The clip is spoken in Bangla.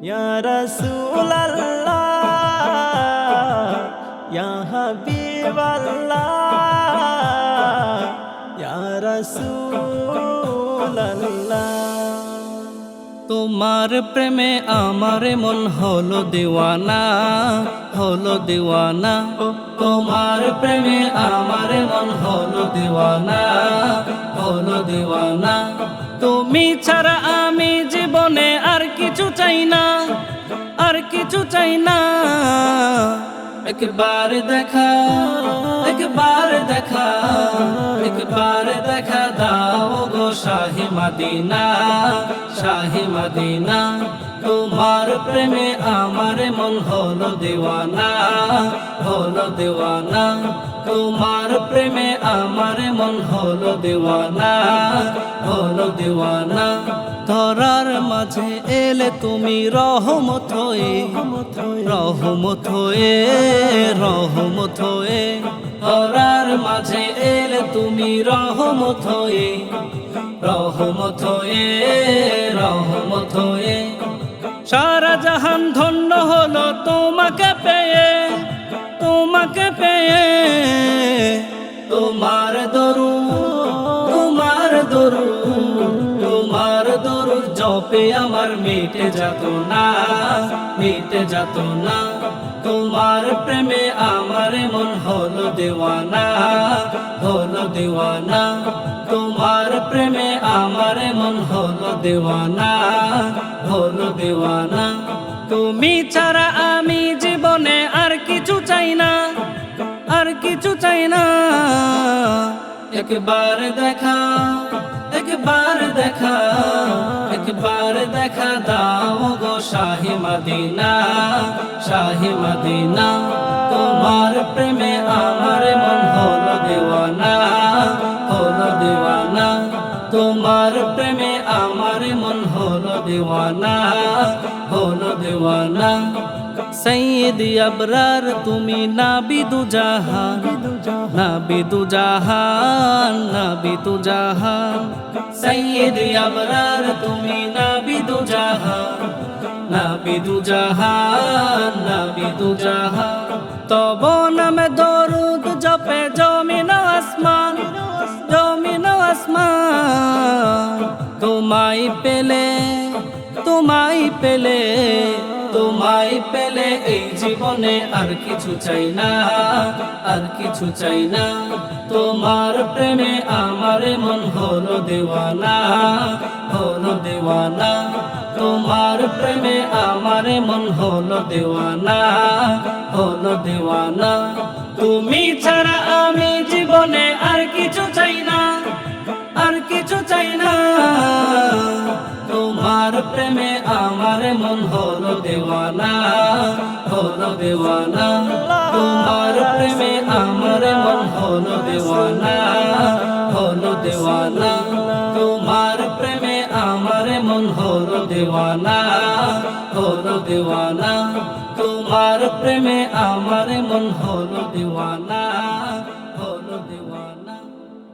ইয়া রাসূলুল্লাহ ইয়া হাবিবাল্লাহ ইয়া রাসূলুল্লাহ। তোমার প্রেমে আমার মন হলো দিওয়ানা, হলো দিওয়ানা। তোমার প্রেমে আমার মন হলো দিওয়ানা, হলো দিওয়ানা। তুমি ছাড়া আমি জীবনে আর কিছু চাই না, আর কিছু চাই না। একবার দেখা, একবার দেখা, একবার দেখা দাও গো শাহে মদিনা, শাহে মদিনা। তোমার প্রেমে আমার মন হলো দিওয়ানা, হলো দিওয়ানা। তোমার প্রেমে আমার মন হলো দিওয়ানা, হলো দিওয়ানা। ধরার মাঝে এলে তুমি রহমত হয়ে, রহমত হয়ে, রহমত হয়ে। ধরার মাঝে এলে তুমি রহমত হয়ে, রহমত হয়ে, রহমত হয়ে। সারা জাহান ধন্য হলো তোমাকে পেয়ে, তোমাকে পেয়ে। তোমার দরুদ, তোমার দরুদ, তোমার দরুদ জপে আমার মিটে যেত না, মিটে যেত না। তোমার প্রেমে আমার মন হলো দিওয়ানা, হলো দিওয়ানা। তোমার প্রেমে আমার মন হলো দিওয়ানা, হলো দিওয়ানা। তুমি ছাড়া আমি জীবনে আর কিছু চাই না, আর কিছু চাই না। একবার দেখা, একবার দেখা, একবার দেখা দাও গো শাহে মদিনা, শাহে মদিনা। তোমার প্রেমে আমার মন হলো দিওয়ানা, হলো দিওয়ানা। তোমার প্রেমে আমার মন হলো দিওয়ানা, হলো দিওয়ানা। সৈয়দ আবরার তুমি নাবিদু জাহান, নাবিদু জাহান, নাবিদু জাহান। সৈয়দ আবরার তুমি নাবিদু জাহান, নাবিদু জাহান, নাবিদু জাহান। তব নামে দরুদ জপে জমিন আসমান, জমিন আসমান। তোমায় পেলে, তোমায় পেলে, তোমায় পেলে এই জীবনে আর কিছু চাই না, আর কিছু চাই না। তোমার প্রেমে আমার মন হলো দিওয়ানা, হলো দিওয়ানা। তোমার প্রেমে আমার মন হলো দিওয়ানা, হলো দিওয়ানা। তুমি ছাড়া আমি জীবনে আর কিছু চাই না, আর কিছু চাই না। তোমার প্রেমে আমার মন হলো দিওয়ানা, হলো দিওয়ানা। তোমার প্রেমে আমার মন হলো দিওয়ানা, হলো দিওয়ানা। তোমার প্রেমে আমার মন হলো দিওয়ানা, হলো দিওয়ানা। তোমার প্রেমে আমার মন হলো দিওয়ানা।